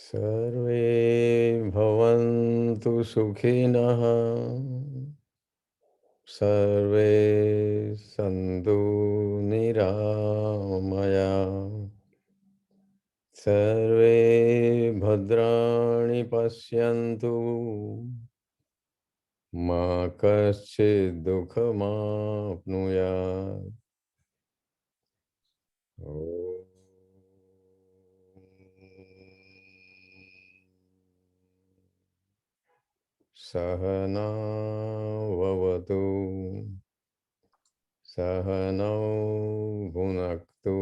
सर्वे भवन्तु सुखिनः सर्वे सन्तु निरामया सर्वे भद्राणि पश्यन्तु मा कश्चित् दुःखमाप्नुयात्। सहना भवतु सहनौ भुनक्तु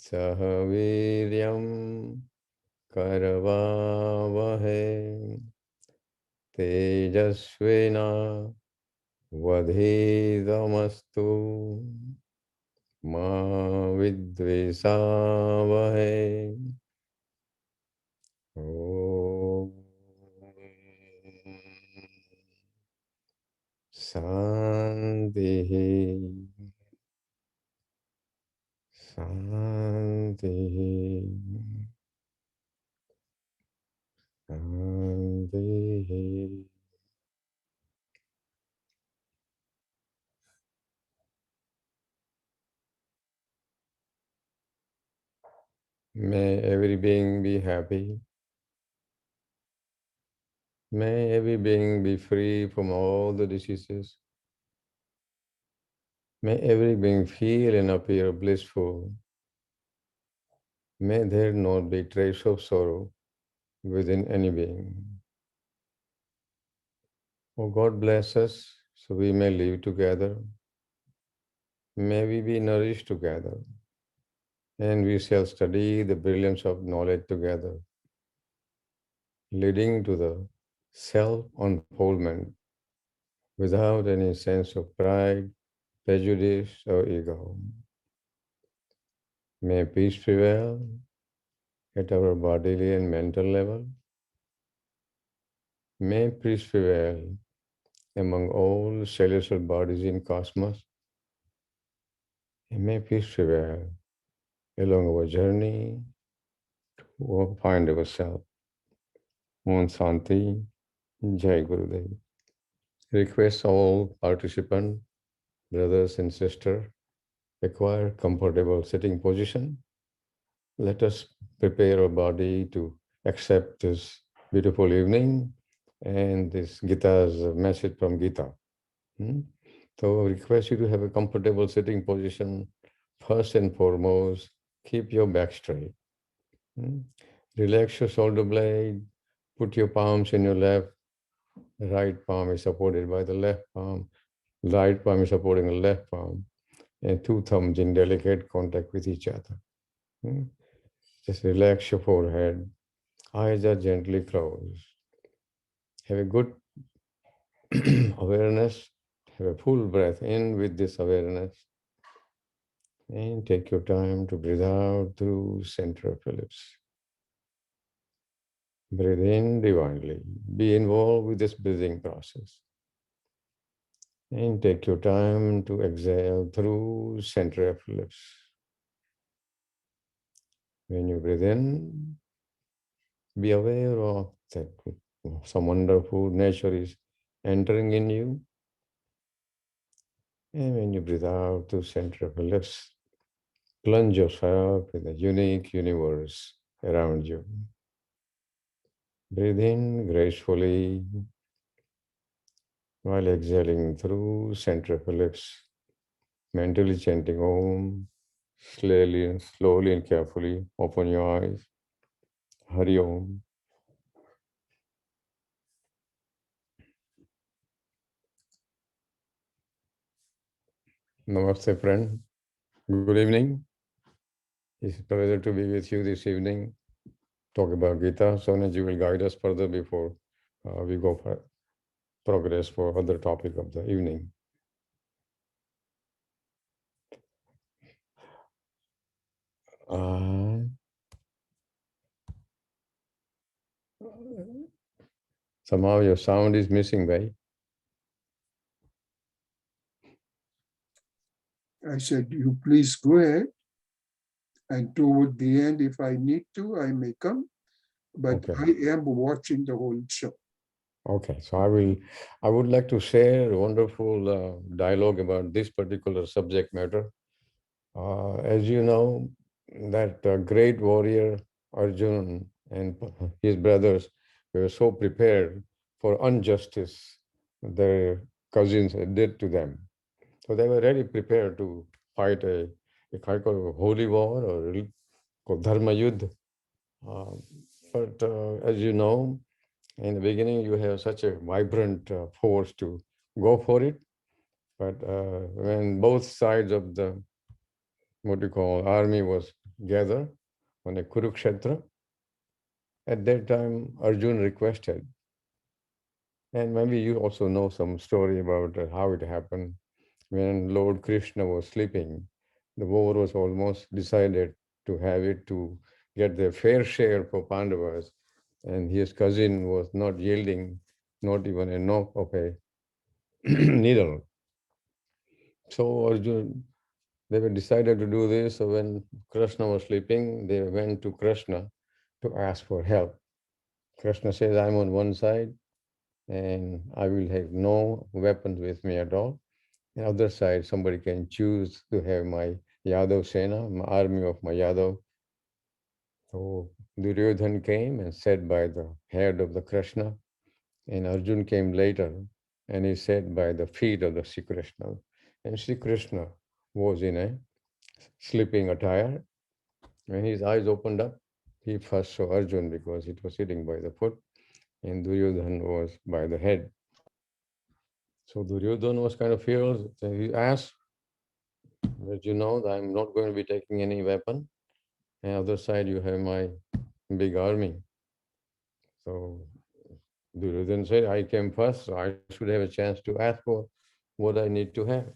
सह वीर्यं करवावहै तेजस्विना वधीतमस्तु मा विद्विषावहै। ॐ शान्तिः शान्तिः शान्तिः। May every being be happy. May every being be free from all the diseases. May every being feel and appear blissful. May there not be trace of sorrow within any being. Oh God, bless us so we may live together. May we be nourished together. And we shall study the brilliance of knowledge together, leading to the self-unfoldment without any sense of pride, prejudice, or ego. May peace prevail at our bodily and mental level. May peace prevail among all celestial bodies in cosmos. And may peace prevail along our journey to find ourselves. Om Santi, Jai Gurudev. Request all participants, brothers and sisters, acquire comfortable sitting position. Let us prepare our body to accept this beautiful evening and this Gita's message from Geeta. So I request you to have a comfortable sitting position. First and foremost, keep your back straight. Relax your shoulder blade. Put your palms in your lap. Right palm is supported by the left palm. Right palm is supporting the left palm. And two thumbs in delicate contact with each other. Just relax your forehead. Eyes are gently closed. Have a good awareness. Have a full breath in with this awareness. And take your time to breathe out through center of your lips. Breathe in divinely. Be involved with this breathing process. And take your time to exhale through center of your lips. When you breathe in, be aware of that some wonderful nature is entering in you. And when you breathe out through center of your lips, plunge yourself in the unique universe around you. Breathe in gracefully while exhaling through center of your lips, mentally chanting Om. Slowly and carefully open your eyes. Hari Om. Namaste, friend. Good evening. It's a pleasure to be with you this evening. Talk about Gita. Sonaji will guide us further before we go for progress for other topic of the evening. Somehow your sound is missing, right? I said, you please go ahead. And toward the end, if I need to, I may come, but Okay. I am watching the whole show. Okay. So I would like to share a wonderful dialogue about this particular subject matter. As you know, that great warrior Arjun and his brothers were so prepared for injustice their cousins did to them. So they were really prepared to fight a kind of holy war or called Dharma Yudh. Uh, but as you know, in the beginning, you have such a vibrant force to go for it. But when both sides of the what you call army was gathered on a Kurukshetra, at that time Arjun requested, and maybe you also know some story about how it happened when Lord Krishna was sleeping. The war was almost decided to have it to get their fair share for Pandavas, and his cousin was not yielding, not even a knock of a needle. So Arjun, they were decided to do this. So when Krishna was sleeping, they went to Krishna to ask for help. Krishna says, I'm on one side and I will have no weapons with me at all. On the other side, somebody can choose to have my Yadav Sena, my army of my Yadav. So Duryodhan came and sat by the head of the Krishna, and Arjun came later and he sat by the feet of the Sri Krishna. And Sri Krishna was in a sleeping attire. When his eyes opened up, he first saw Arjun because it was sitting by the foot, and Duryodhan was by the head. So Duryodhan was kind of fearless. So he asked, as you know, that I'm not going to be taking any weapon. And other side, you have my big army. So Duryodhan said, I came first, so I should have a chance to ask for what I need to have.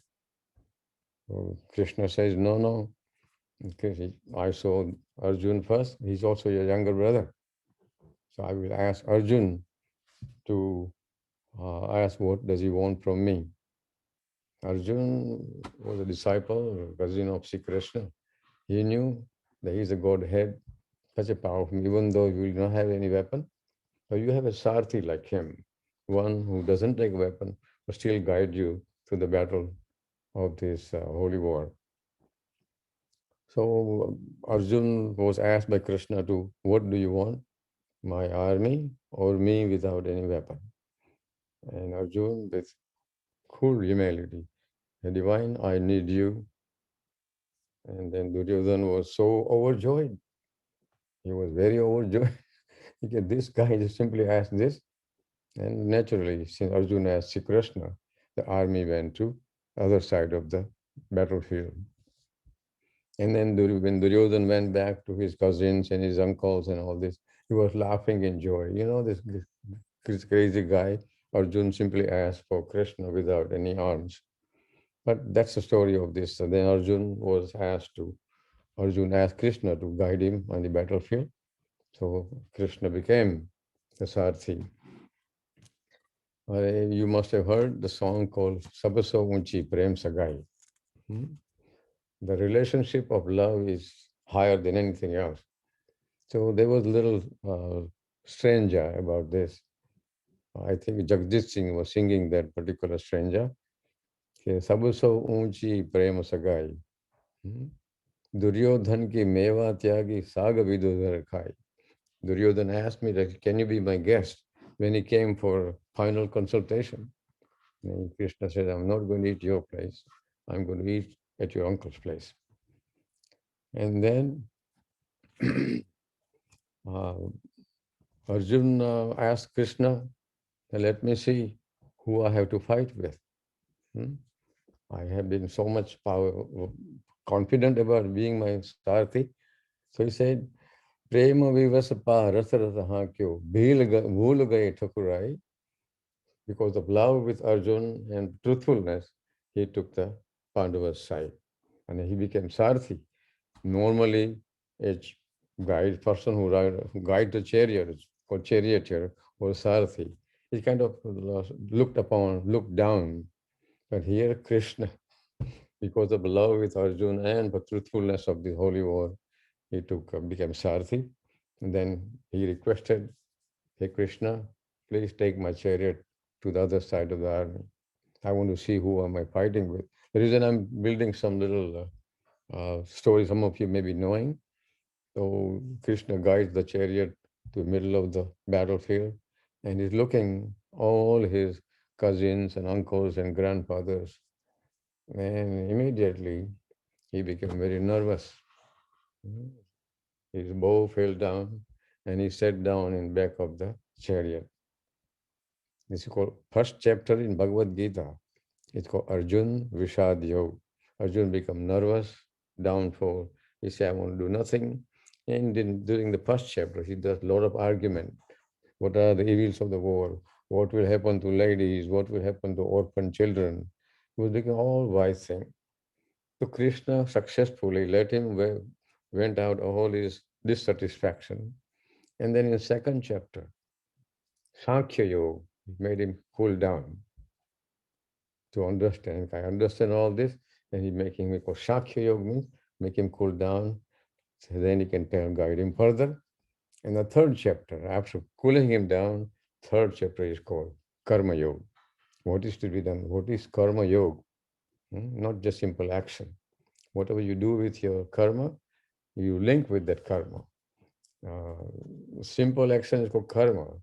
So Krishna says, no, no. Okay, I saw Arjun first. He's also your younger brother. So I will ask Arjun to ask what does he want from me. Arjun was a disciple, a cousin of Sri Krishna. He knew that he's a Godhead, such a powerful, even though you will not have any weapon. So you have a Sarthi like him, one who doesn't take a weapon, but still guide you through the battle of this holy war. So Arjun was asked by Krishna to, what do you want? My army or me without any weapon? And Arjun, with cool humility, the divine, I need you. And then Duryodhan was so overjoyed. He was very overjoyed. Because this guy just simply asked this. And naturally, since Arjuna asked Sri Krishna, the army went to other side of the battlefield. And then when Duryodhan went back to his cousins and his uncles and all this, he was laughing in joy. You know, this crazy guy, Arjun simply asked for Krishna without any arms. But that's the story of this. So then Arjun asked Krishna to guide him on the battlefield. So Krishna became the Sarthi. You must have heard the song called Sabaso Unchi Prem Sagai. Hmm? The relationship of love is higher than anything else. So there was a little stranger about this. I think Jagdish Singh was singing that particular stranger. Sabaso Unchi Prem Sagai. Hmm? Duryodhan ki meva tyagi saga vidudhar khai. Duryodhan asked me, that, can you be my guest when he came for final consultation? And Krishna said, I'm not going to eat your place. I'm going to eat at your uncle's place. And then uh, Arjun asked Krishna, let me see who I have to fight with. Hmm? I have been so much confident about being my Sarthi. So he said, Prema vivasapa rasa rasa ha kyo, bhul gaye Thakurai. Because of love with Arjun and truthfulness, he took the Pandavas side. And he became Sarthi. Normally, a guide person who guide the chariot or charioteer or Sarthi, he kind of looked upon, looked down. But here, Krishna, because of love with Arjun and the truthfulness of the holy war, he became Sarthi. And then he requested, "Hey Krishna, please take my chariot to the other side of the army. I want to see who am I fighting with." The reason I'm building some little story some of you may be knowing. So Krishna guides the chariot to the middle of the battlefield, and he's looking all his cousins and uncles and grandfathers, and immediately he became very nervous. Mm. His bow fell down, and he sat down in back of the chariot. This is called first chapter in Bhagavad Gita. It's called Arjun Vishad Yog. Arjun become nervous, downfall. He say, "I want to do nothing." And then during the first chapter, he does a lot of argument. What are the evils of the war? What will happen to ladies? What will happen to orphan children? He was doing all wise thing. So Krishna successfully let him went out all his dissatisfaction. And then in second chapter, Sankhya Yoga made him cool down to understand. I understand all this, and he making me call Shakya Yoga means make him cool down, so then he can guide him further. And the third chapter, after cooling him down, third chapter is called Karma Yoga. What is to be done? What is Karma Yoga? Not just simple action. Whatever you do with your karma, you link with that karma. Simple action is called karma.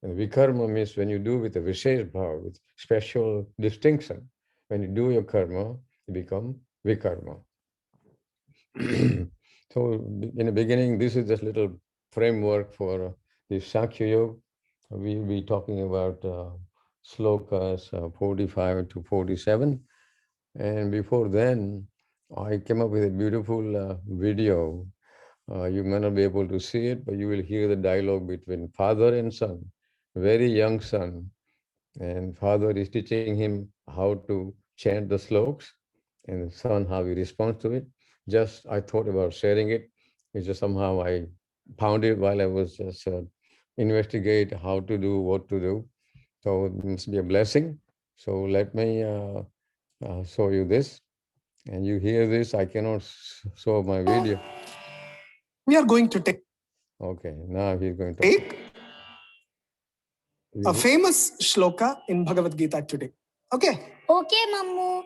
And vikarma means when you do with a vishesh bhav, with special distinction. When you do your karma, you become vikarma. So in the beginning, this is just little framework for the Sakya Yoga. We'll be talking about slokas 45 to 47. And before then, I came up with a beautiful video. You may not be able to see it, but you will hear the dialogue between father and son, very young son. And father is teaching him how to chant the sloks, and son how he responds to it. Just I thought about sharing it. It's just somehow I found it while I was just investigate how to do what to do. So it must be a blessing. So let me show you this, and you hear this. I cannot show my video. We are going to Okay, now he's going to take a famous shloka in Bhagavad Gita today. Okay. Okay, Mammu.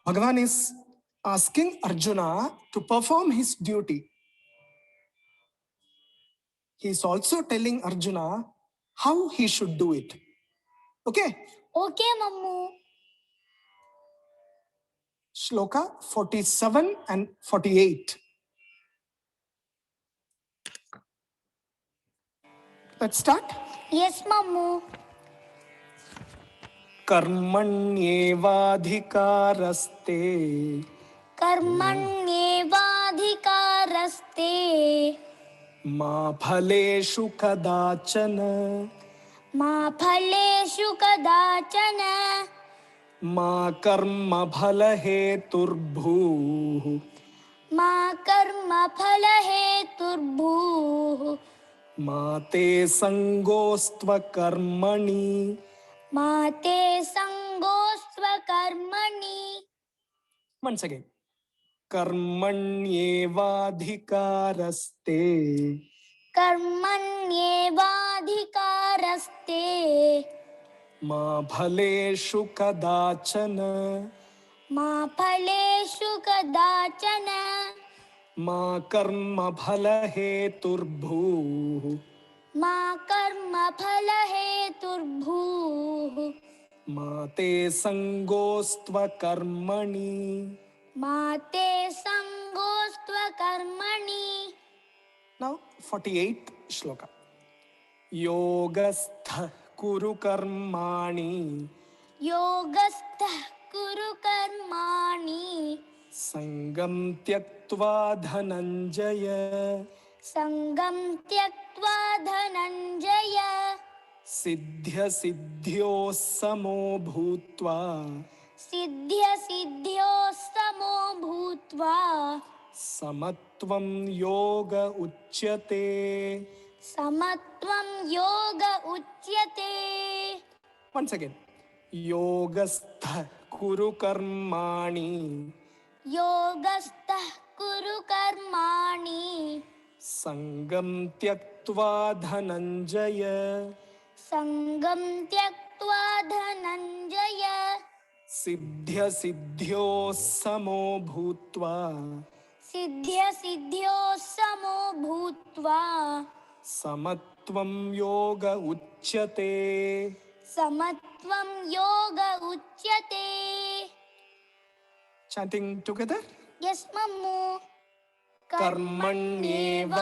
Bhagavan is asking Arjuna to perform his duty. He is also telling Arjuna how he should do it. Okay. Okay, Mammu. Shloka 47 and 48. Let's start. Yes, Mammu. कर्मण्येवाधिकारस्ते कर्मण्येवाधिकारस्ते मा फलेषु कदाचन मा फलेषु कदाचन मा कर्मफलहेतुर्भूः मा कर्मफलहेतुर्भूः मा ते सङ्गोऽस्त्वकर्मणि मा ते सङ्गोऽस्त्वकर्मणि. Once again. कर्मण्येवाधिकारस्ते कर्मण्येवाधिकारस्ते मा फलेषु कदाचन मा फलेषु कदाचन मा कर्मफलहेतुर्भूः मा कर्मफलहेतुर्भूः मा ते सङ्गोऽस्त्वकर्मणि मा ते सङ्गोऽस्त्वकर्मणि. Now 48th shloka. योगस्थः कुरु कर्माणि योगस्थः कुरु कर्माणि सङ्गं त्यक्त्वा धनञ्जय सङ्गं त्यक्त्वा धनञ्जय सिद्ध्यसिद्ध्योः समो भूत्वा सिद्ध्यसिद्ध्योः समो भूत्वा समत्वं योग उच्यते समत्वं योग उच्यते. Once again. योगस्थः कुरु कर्माणि योगस्थः कुरु कर्माणि Sangam tyaktva dhananjaya. Sangam tyaktva dhananjaya. Siddhya siddhyo samo bhutva. Siddhya siddhyo samo bhutva. Samatvam yoga uchyate. Samatvam yoga uchyate. Chanting together. Yes, Mammu. कर्मण्येवाधिकारस्ते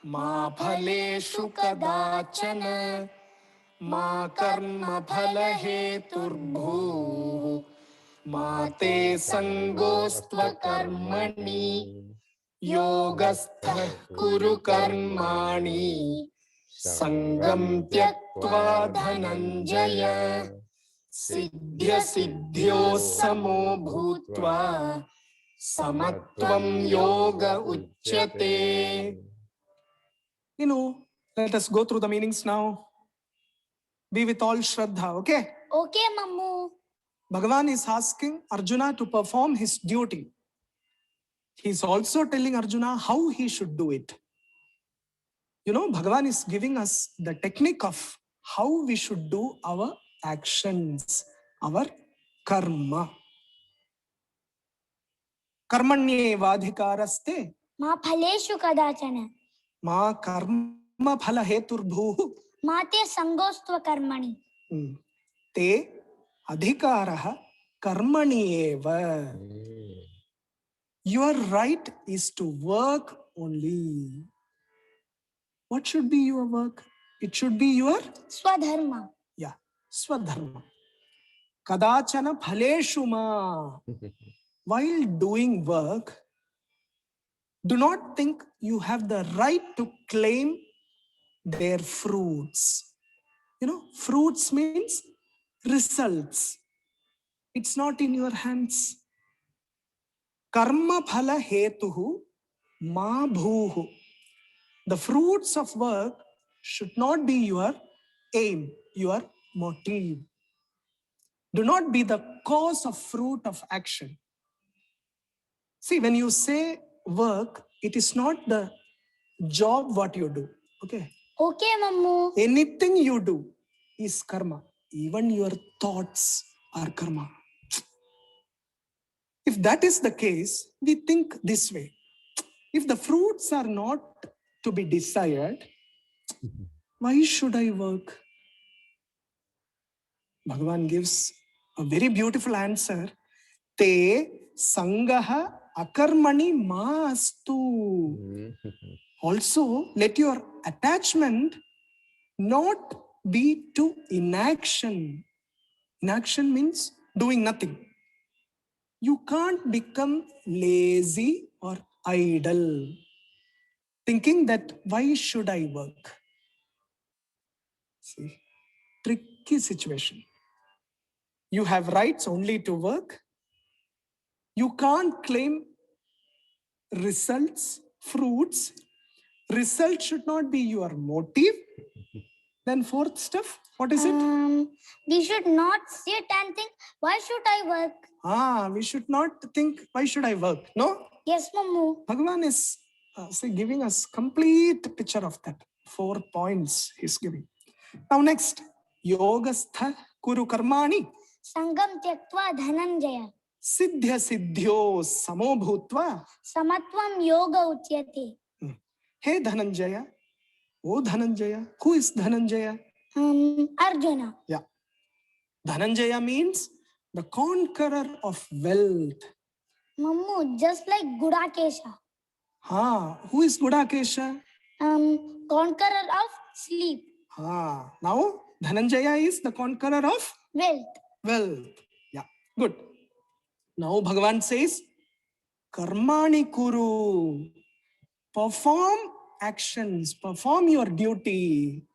मा फलेषु कदाचन मा कर्मफलहेतुर्भूः मा ते सङ्गोऽस्त्वकर्मणि योगस्थः कुरु कर्माणि सङ्गं त्यक्त्वा धनञ्जय सिद्ध्य सिद्ध्यो समो भूत्वा samatvam yoga uchyate. Let us go through the meanings now. Be with all Shraddha, okay? Okay, Mammu. Bhagavan is asking Arjuna to perform his duty. He is also telling Arjuna how he should do it. Bhagavan is giving us the technique of how we should do our actions, our karma. Karmanyevadhikaraste Ma phaleshu kadachana. ma karma phala heturbhuh Ma te sangostva karmani. te adhikaraha karmani eva. Your right is to work only. What should be your work? It should be your Swadharma. yeah, swadharma. Kadachana phaleshu ma. While doing work, do not think you have the right to claim their fruits. Fruits means results. It's not in your hands. Karma phala hetuhu ma bhuhu. The fruits of work should not be your aim, your motive. Do not be the cause of fruit of action. See, when you say work, it is not the job what you do. Okay. Okay, Mammu. Anything you do is karma. Even your thoughts are karma. If that is the case, we think this way. If the fruits are not to be desired, why should I work? Bhagavan gives a very beautiful answer. Te sangaha akarmani maastu. Also, let your attachment not be to inaction. Inaction means doing nothing. You can't become lazy or idle, thinking that why should I work? See, tricky situation. You have rights only to work. You can't claim results, fruits. Result should not be your motive. Then fourth stuff, what is it? We should not sit and think, why should I work? We should not think, why should I work? No? Yes, Mammu. Bhagavan is giving us complete picture of that. 4 points he's giving. Now next, yogastha kuru karmani. Sangam tyaktva dhananjaya. Siddhya siddhyo samo bhutva. Samatvam yoga uchyate. Hey Dhananjaya. Oh Dhananjaya. Who is Dhananjaya? Arjuna. Yeah. Dhananjaya means the conqueror of wealth. Mammu, just like Gudakesha. Who is Gudakesha? Conqueror of sleep. Now Dhananjaya is the conqueror of wealth. Yeah, good. Now Bhagavan says, Karmani Kuru. Perform actions, perform your duty.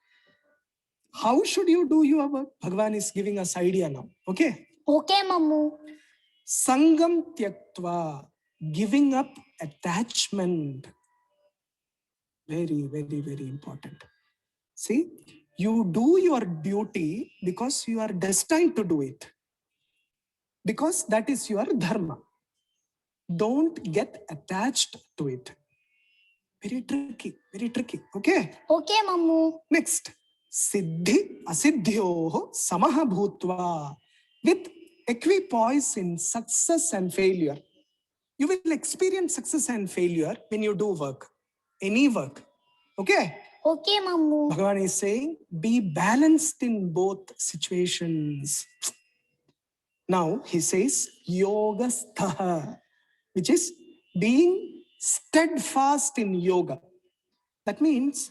How should you do your work? Bhagavan is giving us idea now. Okay? Okay, Mammu. Sangam tyaktva. Giving up attachment. Very, very, very important. See, you do your duty because you are destined to do it. Because that is your dharma. Don't get attached to it. Very tricky, very tricky. Okay? Okay, Mammu. Next. Siddhi asiddhyoho samaha bhutva. With equipoise in success and failure. You will experience success and failure when you do work. Any work. Okay? Okay, Mammu. Bhagavan is saying, be balanced in both situations. Now he says, yogastha, which is being steadfast in yoga. That means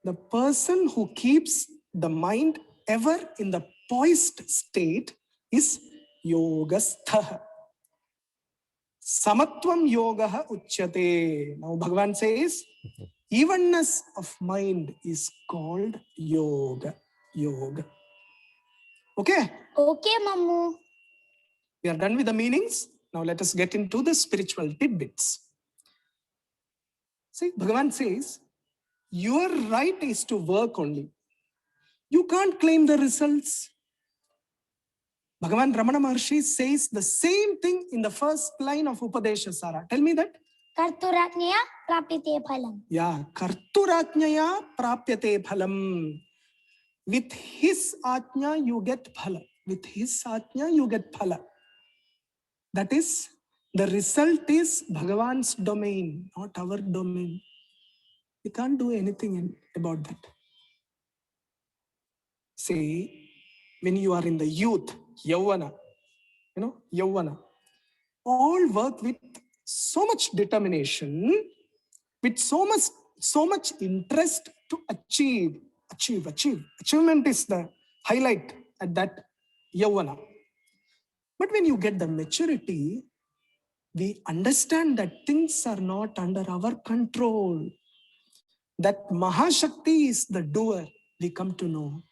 the person who keeps the mind ever in the poised state is yogastha. Samatvam yoga uchyate. Now Bhagavan says, evenness of mind is called yoga. Yoga. Okay? Okay, Mammu. We are done with the meanings. Now let us get into the spiritual tidbits. See, Bhagavan says, your right is to work only. You can't claim the results. Bhagavan Ramana Maharshi says the same thing in the first line of Upadesha Sara. Tell me that. Karturajnaya prapyate phalam. Yeah, Karturajnaya prapyate phalam. With his ajna you get phala. With his ajna you get phala. That is, the result is Bhagavan's domain, not our domain. We can't do anything about that. See, when you are in the youth, Yavana, Yavana, all work with so much determination, with so much interest to achieve. Achievement is the highlight at that Yavana. But when you get the maturity, we understand that things are not under our control. That Mahashakti is the doer, we come to know.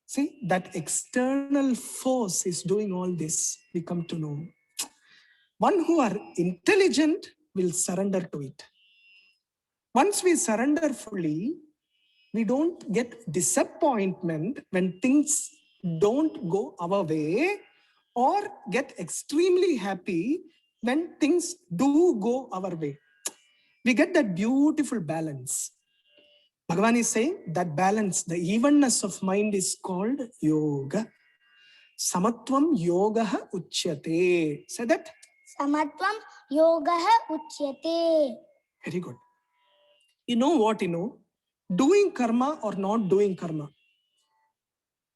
See, that external force is doing all this, we come to know. One who are intelligent will surrender to it. Once we surrender fully, we don't get disappointment when things don't go our way, or get extremely happy when things do go our way. We get that beautiful balance. Bhagavan is saying that balance, the evenness of mind is called yoga. Samatvam yoga uchyate. Say that. Samatvam yoga uchyate. Very good. You know what you know? Doing karma or not doing karma.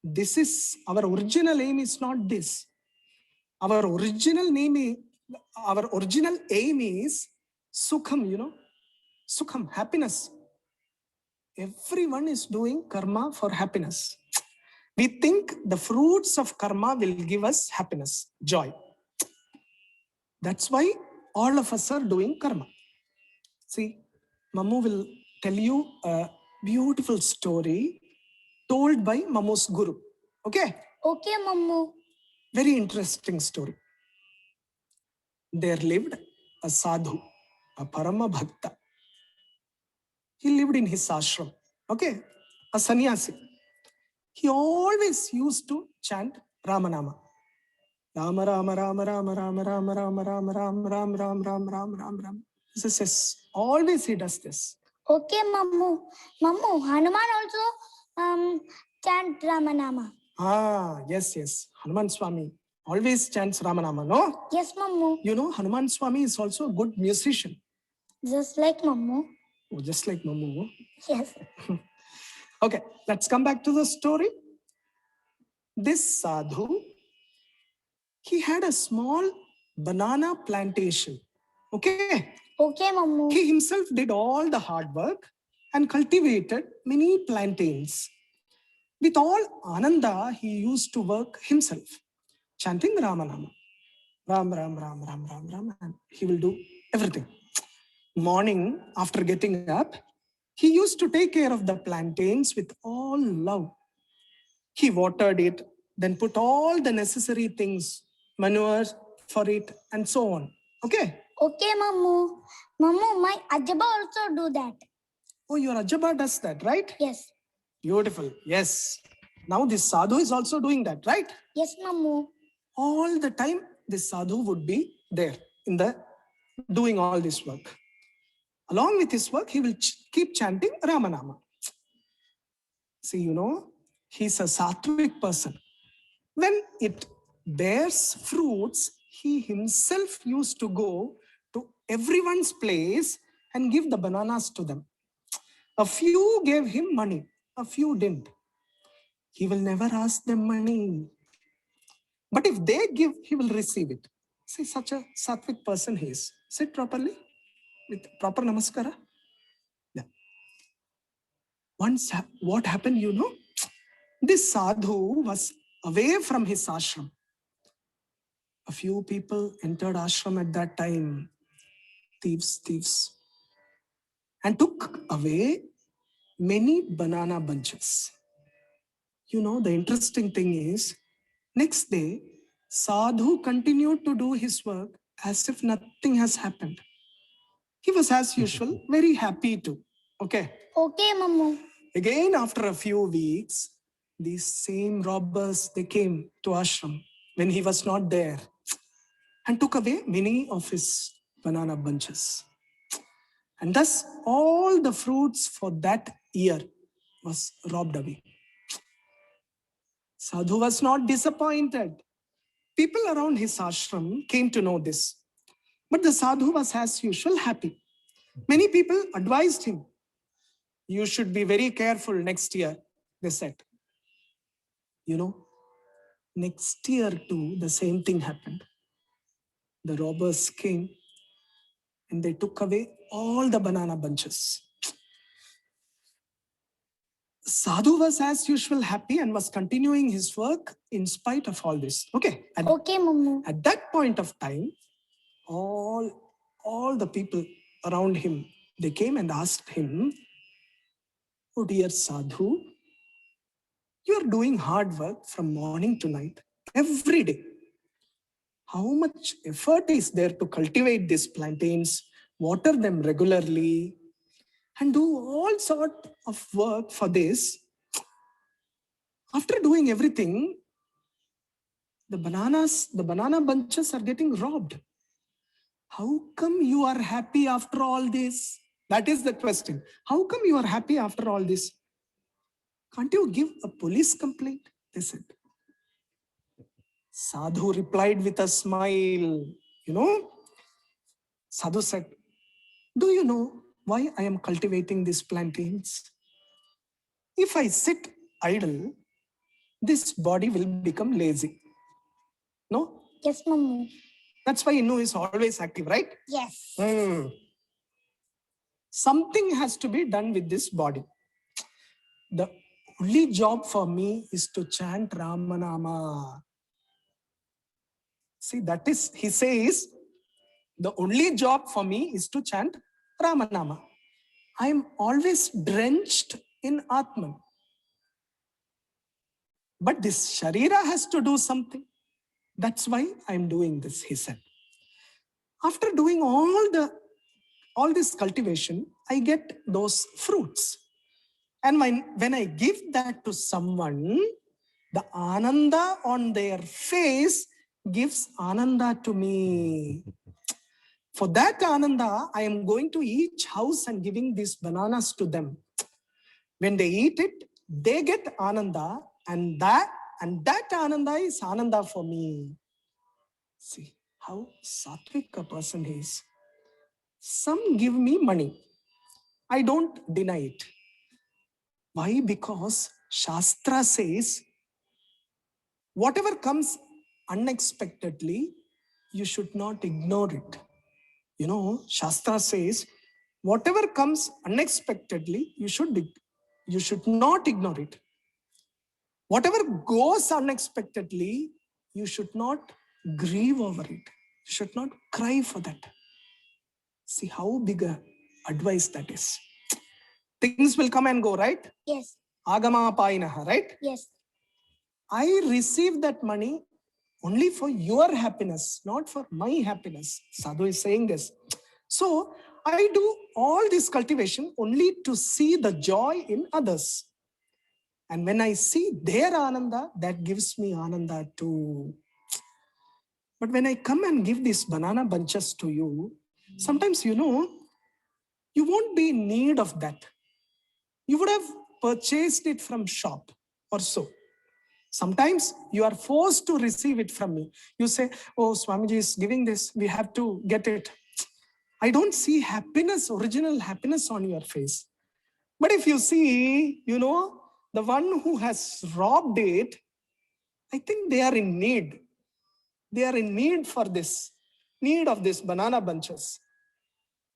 This is, our original aim is not this. Our original aim is sukham, sukham, happiness. Everyone is doing karma for happiness. We think the fruits of karma will give us happiness, joy. That's why all of us are doing karma. See, Mamu will tell you a beautiful story told by Mamu's guru. Okay? Okay, Mammu. Very interesting story. There lived a sadhu, a parama bhakta. He lived in his ashram. Okay? A sannyasi. He always used to chant Ramanama. Rama Rama Rama Rama Rama Rama Rama Rama Rama Rama Rama Rama Rama Rama Rama. This is always he does this. Okay, Mammu. Mammu, Hanuman also chant Ramanama. Yes. Hanuman Swami always chants Ramanama, no? Yes, Mammu. You know, Hanuman Swami is also a good musician. Just like Mammu. Oh, just like Mamu. Yes. Okay, let's come back to the story. This sadhu, he had a small banana plantation. Okay? Okay, Mammu. He himself did all the hard work and cultivated many plantains. With all Ananda, he used to work himself, chanting Ramanama. Ram, Ram, Ram, Ram, Ram, Ram, and he will do everything. Morning, after getting up, he used to take care of the plantains with all love. He watered it, then put all the necessary things, manures for it, and so on. Okay? Okay, Mammu. Mammu, my Ajaba also do that. Oh, your Ajaba does that, right? Yes. Beautiful. Yes. Now this sadhu is also doing that, right? Yes, Mammu. All the time, this sadhu would be there in the doing all this work. Along with his work, he will keep chanting Ramanama. See, he's a sattvic person. When it bears fruits, he himself used to go to everyone's place and give the bananas to them. A few gave him money, a few didn't. He will never ask them money. But if they give, he will receive it. See, such a sattvic person he is. Sit properly with proper namaskara. Yeah. Once, what happened, This sadhu was away from his ashram. A few people entered ashram at that time, thieves, and took away many banana bunches. The interesting thing is, next day, sadhu continued to do his work as if nothing has happened. He was, as usual, very happy too. Okay. Okay, Mamu. Again, after a few weeks, these same robbers, they came to ashram when he was not there and took away many of his banana bunches. And thus, all the fruits for that year was robbed away. Sadhu was not disappointed. People around his ashram came to know this. But the sadhu was, as usual, happy. Many people advised him, you should be very careful next year, they said. Next year too, the same thing happened. The robbers came and they took away all the banana bunches. Sadhu was, as usual, happy and was continuing his work in spite of all this. Okay. Okay, Mamu. At that point of time, all the people around him, they came and asked him, oh dear Sadhu, you are doing hard work from morning to night, every day. How much effort is there to cultivate these plantains, water them regularly, and do all sort of work for this? After doing everything, the banana bunches are getting robbed. How come you are happy after all this? That is the question. How come you are happy after all this? Can't you give a police complaint? They said. Sadhu replied with a smile. Sadhu said, do you know why I am cultivating these plantains? If I sit idle, this body will become lazy. No? Yes, Mamu. That's why Innu is always active, right? Yes. Something has to be done with this body. The only job for me is to chant Ramanama. See, that is, he says, the only job for me is to chant Ramanama. I am always drenched in Atman. But this Sharira has to do something. That's why I am doing this, he said. After doing all this cultivation, I get those fruits. And when I give that to someone, the Ananda on their face gives Ananda to me. For that Ananda, I am going to each house and giving these bananas to them. When they eat it, they get Ananda, and that Ananda is Ananda for me. See how sattvic a person is. Some give me money. I don't deny it. Why? Because Shastra says, whatever comes unexpectedly, you should not ignore it. Shastra says, whatever comes unexpectedly, you should not ignore it. Whatever goes unexpectedly, you should not grieve over it. You should not cry for that. See how big a advice that is. Things will come and go, right? Yes. Agama painaha, right? Yes. I receive that money only for your happiness, not for my happiness. Sadhu is saying this. So I do all this cultivation only to see the joy in others. And when I see their Ananda, that gives me Ananda too. But when I come and give these banana bunches to you, Sometimes, you won't be in need of that. You would have purchased it from shop or so. Sometimes you are forced to receive it from me. You say, oh, Swamiji is giving this, we have to get it. I don't see happiness, original happiness on your face. But if you see, the one who has robbed it, I think they are in need. They are in need for this, need of this banana bunches.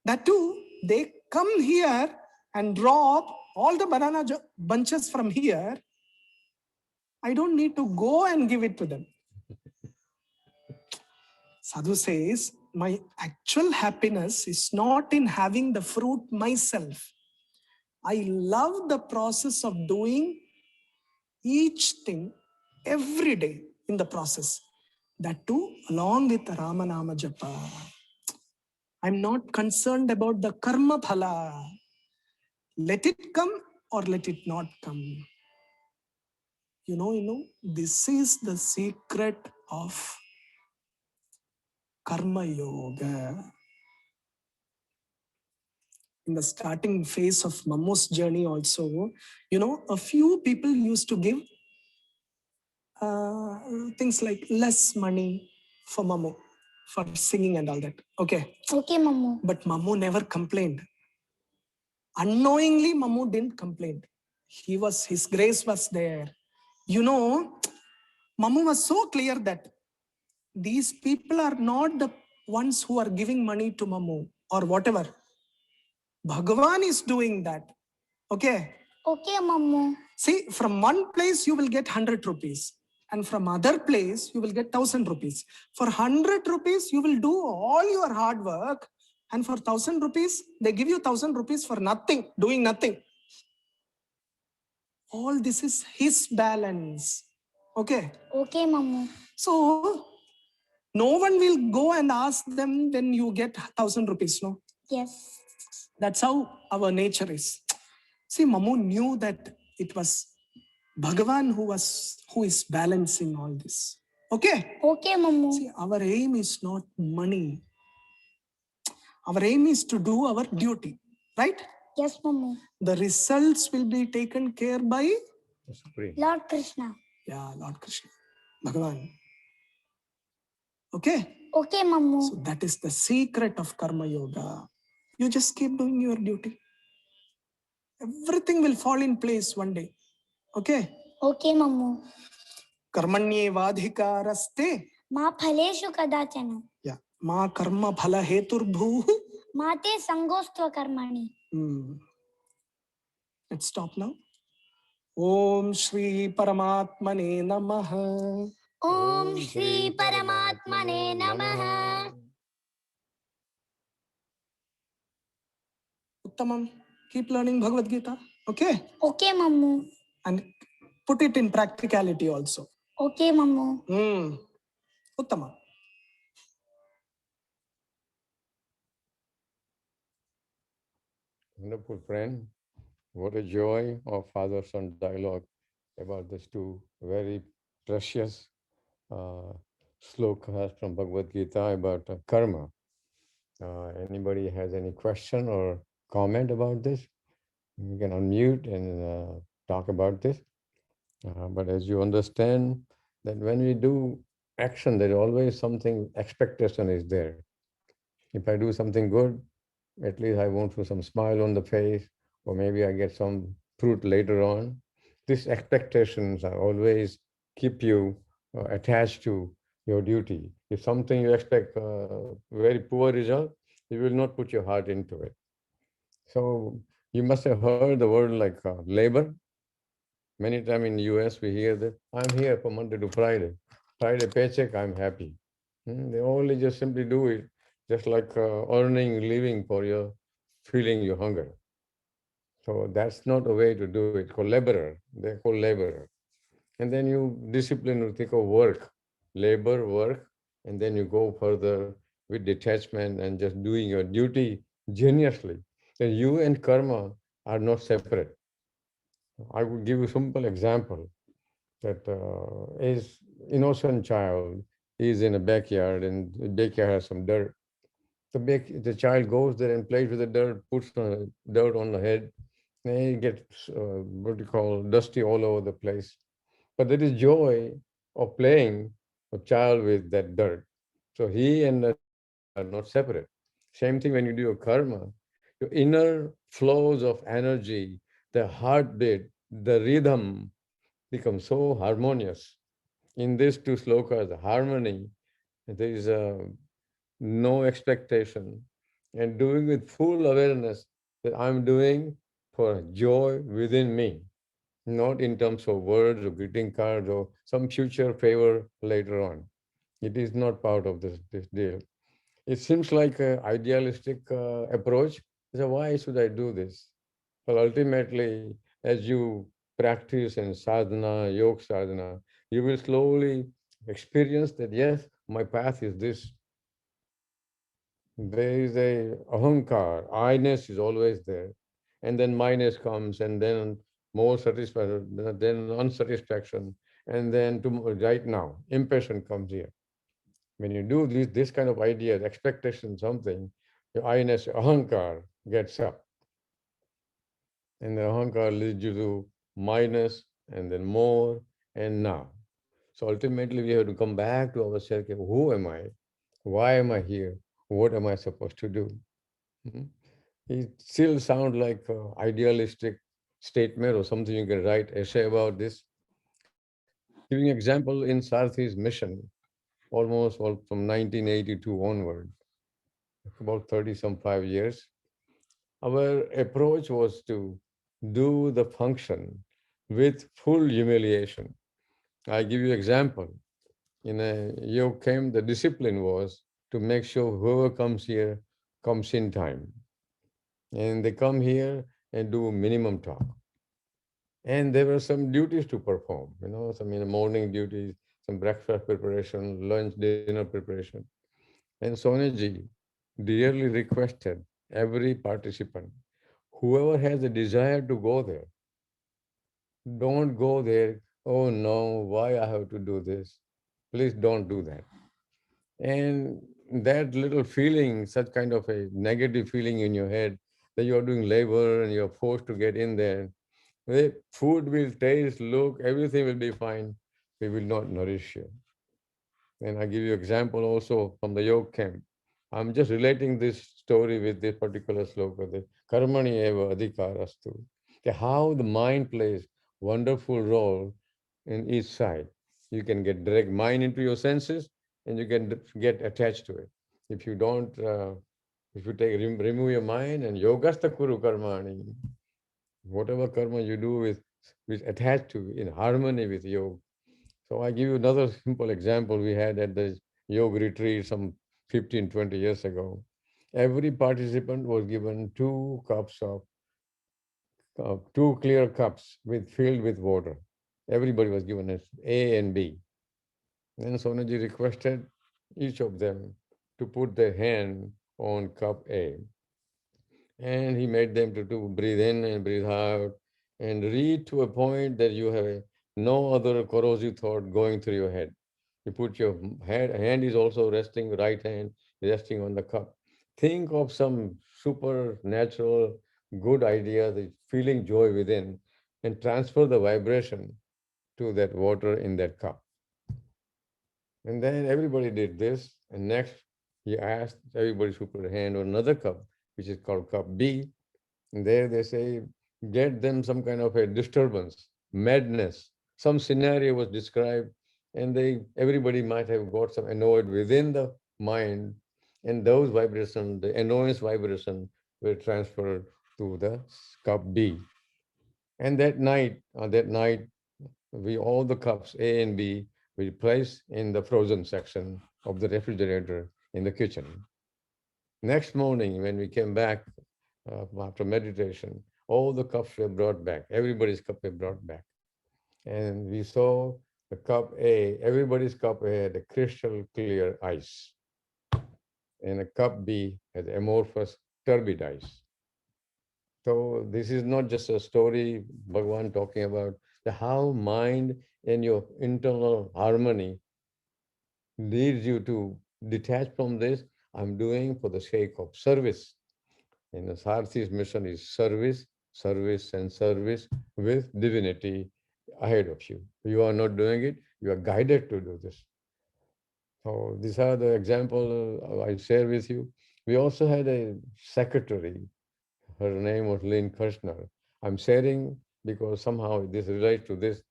That too, they come here and rob all the banana bunches from here. I don't need to go and give it to them. Sadhu says, my actual happiness is not in having the fruit myself. I love the process of doing each thing every day in the process. That too, along with the Ramanama Japa. I'm not concerned about the karma phala. Let it come or let it not come. This is the secret of karma yoga. In the starting phase of Mamu's journey also, a few people used to give things like less money for Mamu, for singing and all that. Okay. Okay, Mamu. But Mamu never complained. Unknowingly, Mamu didn't complain. His grace was there. Mamu was so clear that these people are not the ones who are giving money to Mamu or whatever. Bhagavan is doing that. Okay. Okay, Mamu. See, from one place you will get 100 rupees. And from other place you will get 1000 rupees. For 100 rupees, you will do all your hard work. And for 1000 rupees, they give you 1000 rupees for nothing, doing nothing. All this is his balance. Okay. Okay, Mamu. So, no one will go and ask them when you get 1000 rupees, no? Yes. That's how our nature is. See, Mamu knew that it was Bhagavan who is balancing all this. Okay? Okay, Mamu. See, our aim is not money. Our aim is to do our duty. Right? Yes, Mamu. The results will be taken care by Lord Krishna. Yeah, Lord Krishna. Bhagavan. Okay? Okay, Mamu. So that is the secret of Karma Yoga. You just keep doing your duty. Everything will fall in place one day. Okay? Okay, Mamu. Karmanyevadhikaraste. Ma phaleshu kadachana. Yeah. Ma karma phala heturbhu. Mate sangostva karmani. Let's stop now. Om Shri Paramatmane Namaha. Om Shri Paramatmane Namaha. Uttamam. Keep learning Bhagavad Gita. Okay? Okay, Mamu. And put it in practicality also. Okay, Mamu. Uttama. Wonderful friend. What a joy of father-son dialogue about these two very precious slokas from Bhagavad Gita about karma. Anybody has any question or comment about this? You can unmute and talk about this. But as you understand that when we do action, there is always something, expectation is there. If I do something good, at least I want some smile on the face, or maybe I get some fruit later on. These expectations are always keep you attached to your duty. If something you expect very poor result, you will not put your heart into it. So you must have heard the word like labor. Many times in US we hear that I'm here from Monday to Friday. Friday paycheck, I'm happy. They only just simply do it, just like earning living for your feeling your hunger. So that's not a way to do it. Called laborer. They're called laborer. And then you discipline, you think of work, labor, work, and then you go further with detachment and just doing your duty genuinely. Then you and karma are not separate. I would give you a simple example that is innocent child is in a backyard and the backyard has some dirt. The child goes there and plays with the dirt, puts dirt on the head, and he gets what you call dusty all over the place. But there is joy of playing a child with that dirt. So he and the child are not separate. Same thing when you do your karma, your inner flows of energy, the heartbeat, the rhythm become so harmonious. In these two slokas, harmony, there is no expectation, and doing with full awareness that I'm doing for joy within me, not in terms of words or greeting cards or some future favor later on. It is not part of this deal. It seems like an idealistic approach. So why should I do this? Well, ultimately, as you practice in sadhana, yoga sadhana, you will slowly experience that yes, my path is this. There is a ahankar, I-ness is always there. And then minus comes, and then more satisfaction, then unsatisfaction, and then to right now, impatience comes here. When you do this kind of ideas, expectation, something, your I-ness, ahankar gets up. And the ahankar leads you to minus, and then more, and now. So ultimately, we have to come back to ourselves. Who am I? Why am I here? What am I supposed to do? Mhm. It still sounds like an idealistic statement or something you can write essay about this. Giving example in Sarthi's mission, almost all from 1982 onward, about 30 some 5 years, our approach was to do the function with full humiliation. I give you example. In a yoga camp, the discipline was to make sure whoever comes here comes in time. And they come here and do minimum talk. And there were some duties to perform, some morning duties, some breakfast preparation, lunch, dinner preparation. And Sonaji dearly requested every participant, whoever has a desire to go there, don't go there. Oh no, why I have to do this? Please don't do that. And that little feeling, such kind of a negative feeling in your head that you are doing labor and you're forced to get in there, the food will taste, look, everything will be fine. We will not nourish you. And I give you example also from the yoga camp. I'm just relating this story with this particular sloka, the karmani eva adhikarastu. How the mind plays wonderful role in each side. You can get direct mind into your senses, and you can get attached to it. If you don't, if you remove your mind and yogasta kuru karmani, whatever karma you do with attached to in harmony with yoga. So I give you another simple example we had at the yoga retreat some 15, 20 years ago. Every participant was given two clear cups filled with water. Everybody was given A and B. And Sonaji requested each of them to put their hand on cup A. And he made them to do breathe in and breathe out and read to a point that you have no other corrosive thought going through your head. You put your hand is also resting, right hand resting on the cup. Think of some supernatural good idea, the feeling joy within, and transfer the vibration to that water in that cup. And then everybody did this. And next, he asked everybody to put a hand on another cup, which is called cup B. And there they say, get them some kind of a disturbance, madness. Some scenario was described, and everybody might have got some annoyed within the mind, and those vibrations, the annoyance vibration, were transferred to the cup B. And that night, we all the cups A and B we placed in the frozen section of the refrigerator in the kitchen. Next morning, when we came back after meditation, all the cups were brought back. Everybody's cup were brought back. And we saw the cup A, everybody's cup A had a crystal clear ice. And a cup B had amorphous turbid ice. So this is not just a story Bhagwan talking about the how mind and your internal harmony leads you to detach from this. I'm doing for the sake of service. And the Sarthi's mission is service, service, and service with divinity ahead of you. You are not doing it, you are guided to do this. So these are the example I share with you. We also had a secretary. Her name was Lynn Kirshner. I'm sharing because somehow this relates to this.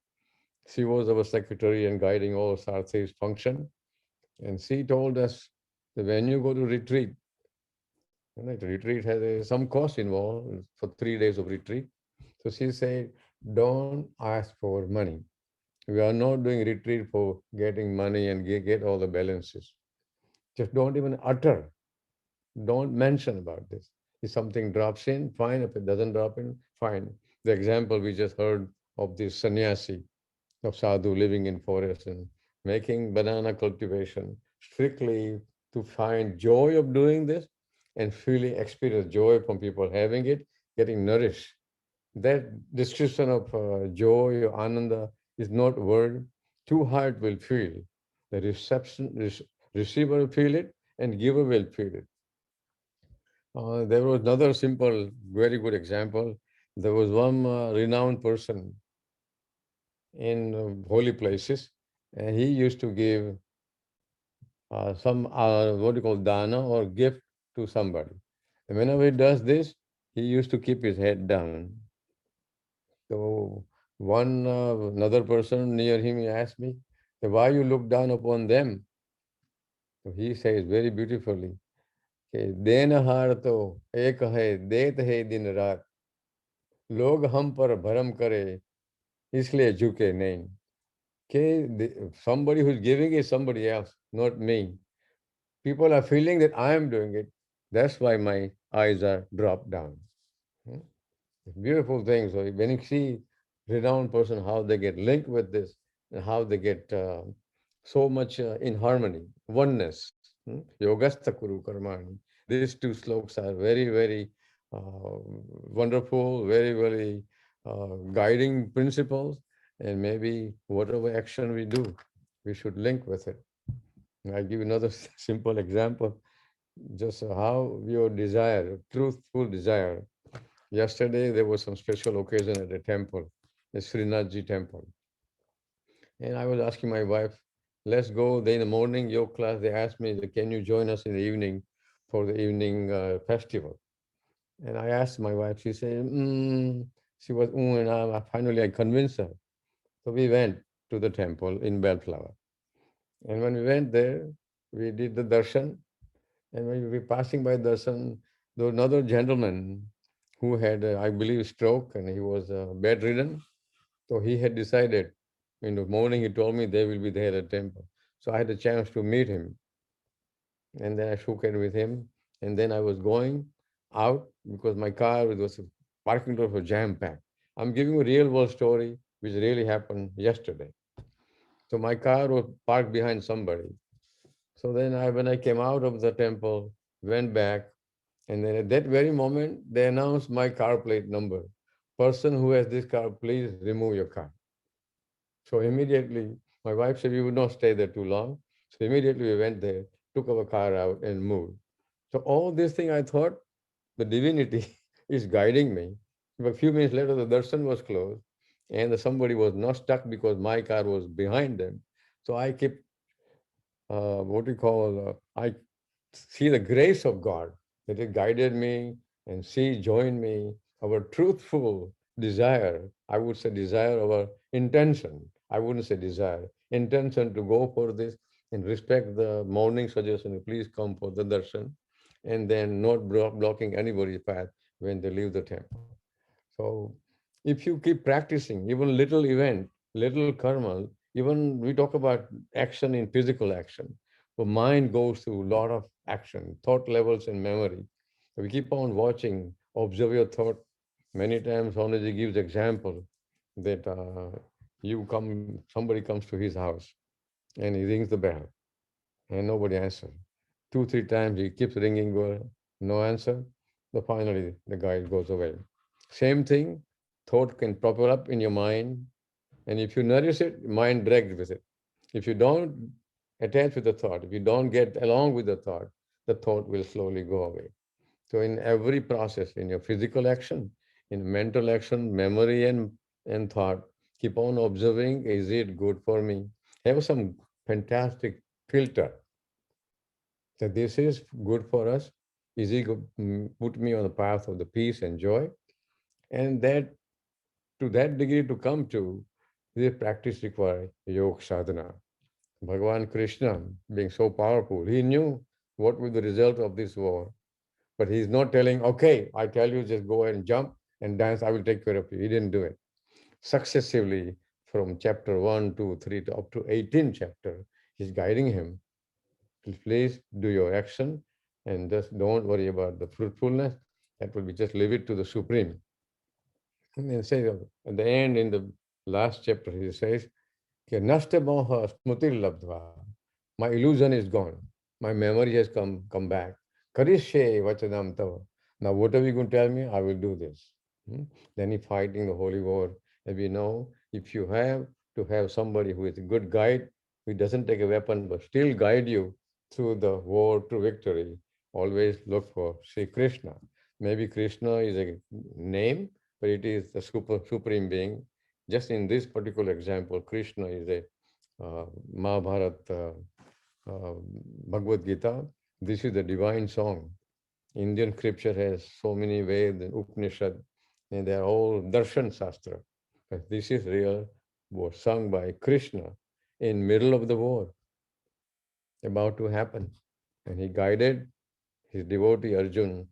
She was our secretary and guiding all Sarthi's function. And she told us that when you go to retreat, right, retreat has some cost involved for 3 days of retreat. So she said, don't ask for money. We are not doing retreat for getting money and get all the balances. Just don't even utter. Don't mention about this. If something drops in, fine. If it doesn't drop in, fine. The example we just heard of this sannyasi of sadhu living in forest and making banana cultivation strictly to find joy of doing this and feeling experience joy from people having it, getting nourished. That description of joy or ananda is not word. Two heart will feel. The receiver will feel it and giver will feel it. There was another simple, very good example. There was one renowned person in holy places, and he used to give some what do you call dana or gift to somebody. And whenever he does this, he used to keep his head down. So one another person near him he asked me, "Why you look down upon them?" So he says very beautifully, कि देनहार तो एक है देत है दिन रात लोग हम पर भरम करे इसलिए झुके नहीं. Okay, somebody who's giving is somebody else, not me. People are feeling that I am doing it. That's why my eyes are dropped down. Hmm? Beautiful things. So when you see renowned person, how they get linked with this and how they get so much in harmony, oneness. Yogastha kuru karmani. These two slokas are very, very wonderful, very, very guiding principles. And maybe whatever action we do, we should link with it. I'll give another simple example. Just how your desire, truthful desire. Yesterday, there was some special occasion at the temple, the Srinathji temple. And I was asking my wife, let's go. Then in the morning, your class, they asked me, can you join us in the evening for the evening festival? And I asked my wife, she said, she was, and finally I convinced her. So we went to the temple in Bellflower. And when we went there, we did the darshan. And when we were passing by darshan, there was another gentleman who had, I believe, stroke and he was bedridden. So he had decided in the morning, he told me they will be there at temple. So I had a chance to meet him. And then I shook hands with him. And then I was going out because my car was parking lot was jam packed. I'm giving a real world story which really happened yesterday. So my car was parked behind somebody. So then when I came out of the temple, went back, and then at that very moment, they announced my car plate number. Person who has this car, please remove your car. So immediately, my wife said we would not stay there too long. So immediately we went there, took our car out and moved. So all this thing I thought the divinity is guiding me. But a few minutes later, the darshan was closed and somebody was not stuck because my car was behind them. So I kept, what do you call, I see the grace of God that it guided me and she joined me. Our truthful desire, I would say desire, our intention, I wouldn't say desire, intention to go for this and respect the morning suggestion, please come for the darshan, and then not blocking anybody's path when they leave the temple. So if you keep practicing, even little event, little karma, even we talk about action in physical action. The mind goes through a lot of action, thought levels and memory. We keep on watching, observe your thought. Many times Swamiji gives example that somebody comes to his house and he rings the bell and nobody answers. Two, three times he keeps ringing, no answer. So finally the guy goes away. Same thing, thought can pop up in your mind, and if you nourish it, mind drags with it. If you don't attach with the thought, if you don't get along with the thought, the thought will slowly go away. So in every process, in your physical action, in mental action, memory and thought, keep on observing, is it good for me? Have some fantastic filter that this is good for us. Is it put me on the path of the peace and joy? And that to that degree to come to, this practice requires yoga sadhana. Bhagavan Krishna, being so powerful, he knew what was the result of this war. But he's not telling, okay, I tell you, just go and jump and dance, I will take care of you. He didn't do it. Successively, from chapter 1, 2, 3 to up to 18 chapter, he's guiding him. Please do your action and just don't worry about the fruitfulness. That will be just leave it to the Supreme. And then say at the end, in the last chapter, he says, "Ke nashta moha smutir labdva." My illusion is gone. My memory has come back. Karishe vachanam tava. Now, whatever you going to tell me, I will do this. Hmm? Then he fighting the holy war. And we know if you have to have somebody who is a good guide, who doesn't take a weapon but still guide you through the war to victory, always look for Sri Krishna. Maybe Krishna is a name, but it is the supreme being. Just in this particular example, Krishna is a Mahabharata, Bhagavad Gita. This is the divine song. Indian scripture has so many Veds and Upanishad, and they are all darshan shastra. But this is real, was sung by Krishna in middle of the war, about to happen. And he guided his devotee Arjun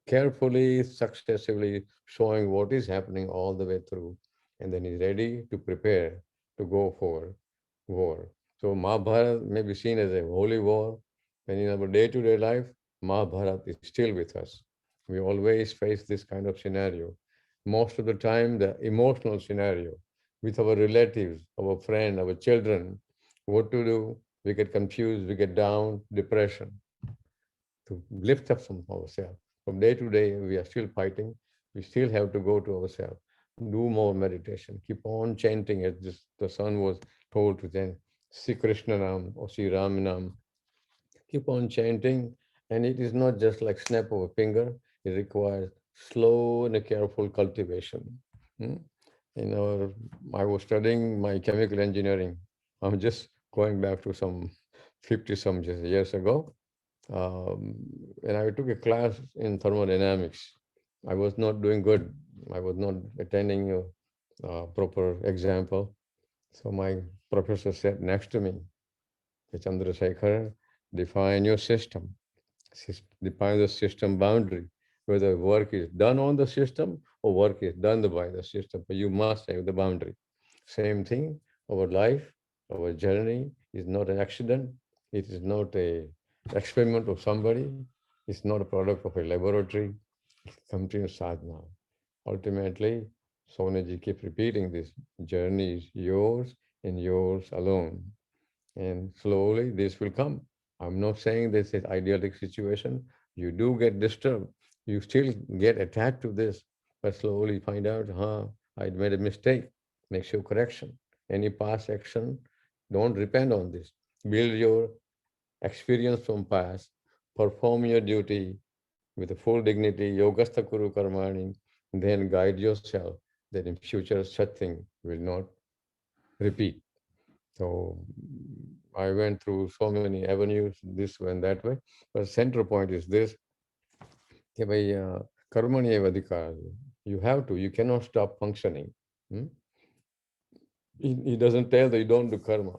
carefully, successively showing what is happening all the way through. And then he's ready to prepare to go for war. So Mahabharata may be seen as a holy war, and in our day-to-day life, Mahabharata is still with us. We always face this kind of scenario. Most of the time, the emotional scenario with our relatives, our friend, our children, what to do, we get confused, we get down, depression to lift up from ourselves. From day to day, we are still fighting. We still have to go to ourselves, do more meditation, keep on chanting as the son was told to chant Sri Krishna Nam or Sri Ram Nam. Keep on chanting, and it is not just like snap of a finger. It requires slow and careful cultivation. Hmm? You know, I was studying my chemical engineering. I'm just going back to some 50 some years ago. And I took a class in thermodynamics. I was not doing good. I was not attending a proper example. So my professor said next to me, Chandrasekhar, define your system. Define the system boundary, whether work is done on the system or work is done by the system. But you must have the boundary. Same thing, our life, our journey is not an accident. It is not a experiment of somebody. It's not a product of a laboratory. It's continuous sadhana. Ultimately, Sonaji keeps repeating this journey is yours and yours alone. And slowly this will come. I'm not saying this is idealistic situation. You do get disturbed. You still get attached to this, but slowly find out, I made a mistake. Make your correction. Any past action, don't depend on this. Build your experience from past. Perform your duty with a full dignity. Yogastha kuru karmani. Then guide yourself that in future such thing will not repeat. So I went through so many avenues, this way and that way. But center point is this, कि भाई कर्मणि एव अधिकार. You have to, you cannot stop functioning. Hmm? He doesn't tell that you don't do karma.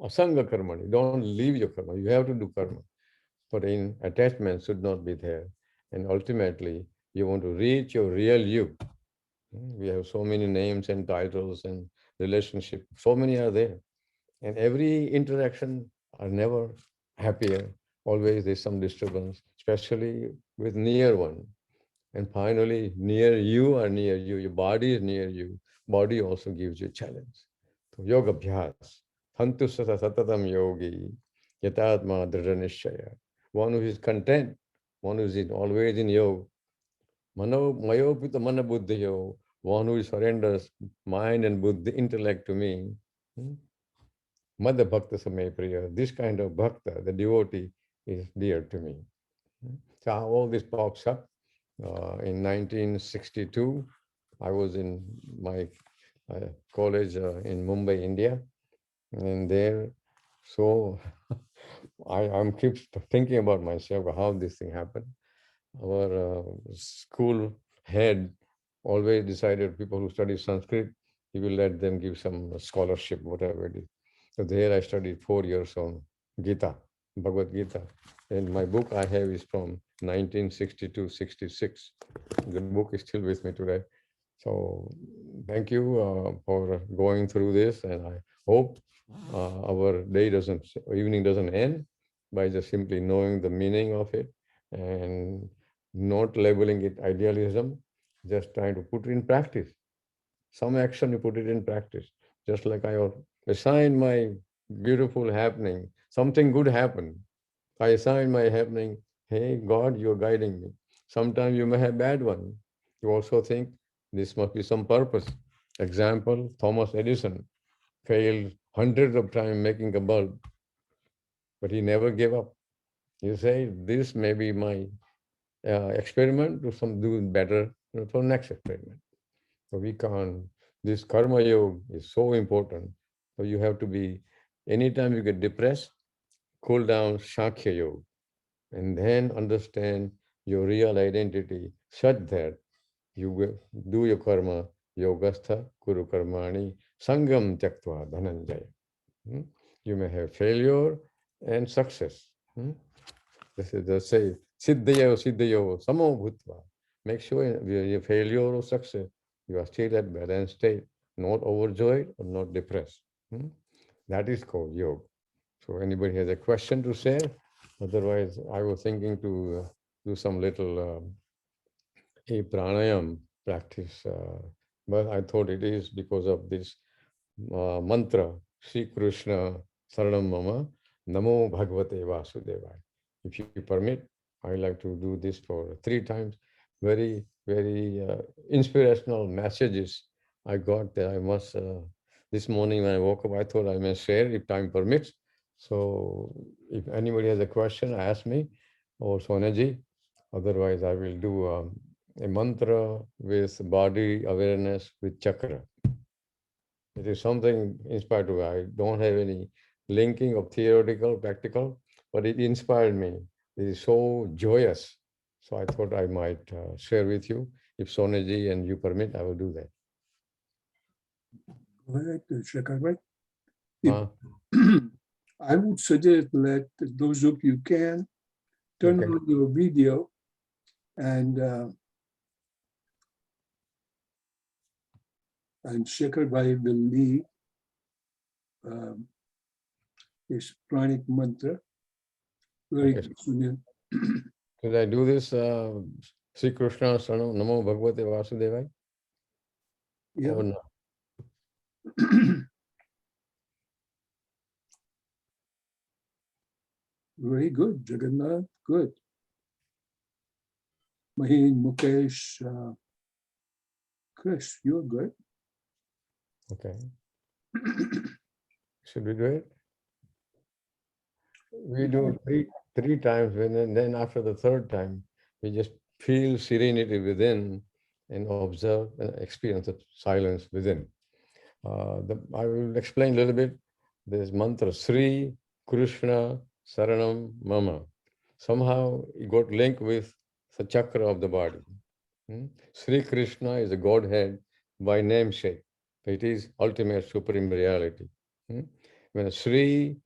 Asanga karmani, don't leave your karma. You have to do karma. But in attachment should not be there. And ultimately, you want to reach your real you. We have so many names and titles and relationships. So many are there. And every interaction are never happier. Always there's some disturbance, especially with near one. And finally, near you are near you. Your body is near you. Body also gives you challenge. So yoga abhyas, hantu sata satatam yogi, yatatma dridhanishaya. One who is content, one who is always in yoga. Mano mayopita mana buddhiyo, one who surrenders mind and buddhi, intellect to me. Hmm? Mother Bhakta Samay Priya, this kind of Bhakta, the devotee, is dear to me. So all this pops up. In 1962, I was in my college in Mumbai, India, and there, so I'm keep thinking about myself how this thing happened. Our school head always decided people who study Sanskrit, he will let them give some scholarship, whatever it is. So there I studied 4 years on Gita, Bhagavad Gita. And my book I have is from 1962-66. The book is still with me today. So thank you for going through this, and I hope our day doesn't, evening doesn't end by just simply knowing the meaning of it and not labeling it idealism, just trying to put it in practice. Some action, you put it in practice. Just like I assign my beautiful happening, something good happened. I assign my happening, hey, God, you're guiding me. Sometimes you may have bad one. You also think this must be some purpose. Example, Thomas Edison failed hundreds of times making a bulb, but he never gave up. You say, this may be my experiment to some do better for next experiment. So we can't, this karma yoga is so important. So you have to be, anytime you get depressed, cool down Shakya yoga and then understand your real identity such that you will do your karma, yogastha, kuru karmani, sangam tyaktva dhananjaya. Hmm? You may have failure and success. Hmm? This is the say, siddhayo siddhayo samo bhutva. Make sure in your failure or success, you are still at balanced state, not overjoyed or not depressed. Hmm? That is called yoga. So anybody has a question to share? Otherwise, I was thinking to do some little a pranayam practice, but I thought it is because of this mantra, Sri Krishna Saranam Mama, Namo Bhagavate Vasudevaya. If you permit, I like to do this for 3 times. Very, very inspirational messages I got that I must, this morning when I woke up, I thought I may share if time permits. So if anybody has a question, ask me or Sonaji. Otherwise, I will do a mantra with body awareness with chakra. It is something inspired to me. I don't have any linking of theoretical, practical, but it inspired me. It is so joyous. So I thought I might share with you. If Sonaji and you permit, I will do that. Go ahead, Shekhar. Uh, I would suggest that those of you can turn Okay. on your video and Shekhar Bhai will lead this pranic mantra. Very Okay. good, Sunil. Should I do this? Sri Krishna Saranam Namo Bhagavate Vasudevaya? Yeah. Or no? Very good, Jagannath. Good. Mahin, Mukesh, Chris, you're good. Okay. Should we do it? We do three times, and then after the third time, we just feel serenity within and observe and experience the silence within. I will explain a little bit. This mantra, Sri Krishna Saranam Mama. Somehow it got linked with the chakra of the body. Sri Krishna is a Godhead by namesake. It is ultimate supreme reality. Hmm? When Sri,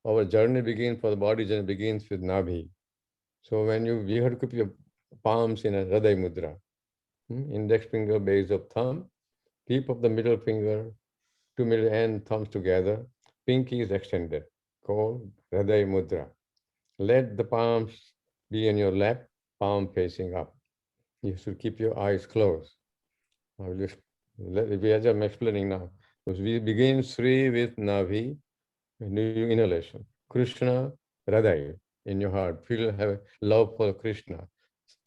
our journey begins, for the body journey begins with Nabhi. So when you have to keep your palms in a Hriday Mudra, index finger, base of thumb, tip of the middle finger, two middle and thumbs together, pinky is extended, called Hriday Mudra. Let the palms be in your lap, palm facing up. You should keep your eyes closed. I will just, as I'm explaining now, because we begin Sri with Navi, new inhalation. Krishna, Hriday, in your heart. Feel, have love for Krishna.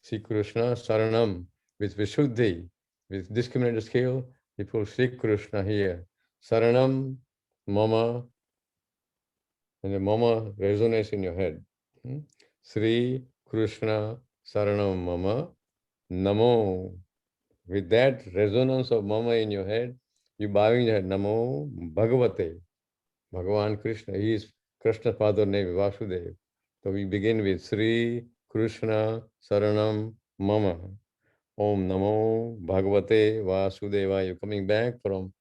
See Krishna, Saranam, with Vishuddhi, with discriminated scale, people see Krishna here. Saranam, Mama, and the Mama resonates in your head. Sri Krishna Saranam Mama Namo. With that resonance of Mama in your head, you bowing your head, Namo Bhagavate. Bhagavan Krishna, he is Krishna's father name, Vasudev. So we begin with Sri Krishna Saranam Mama. Om Namo Bhagavate Vasudevaya. You're coming back from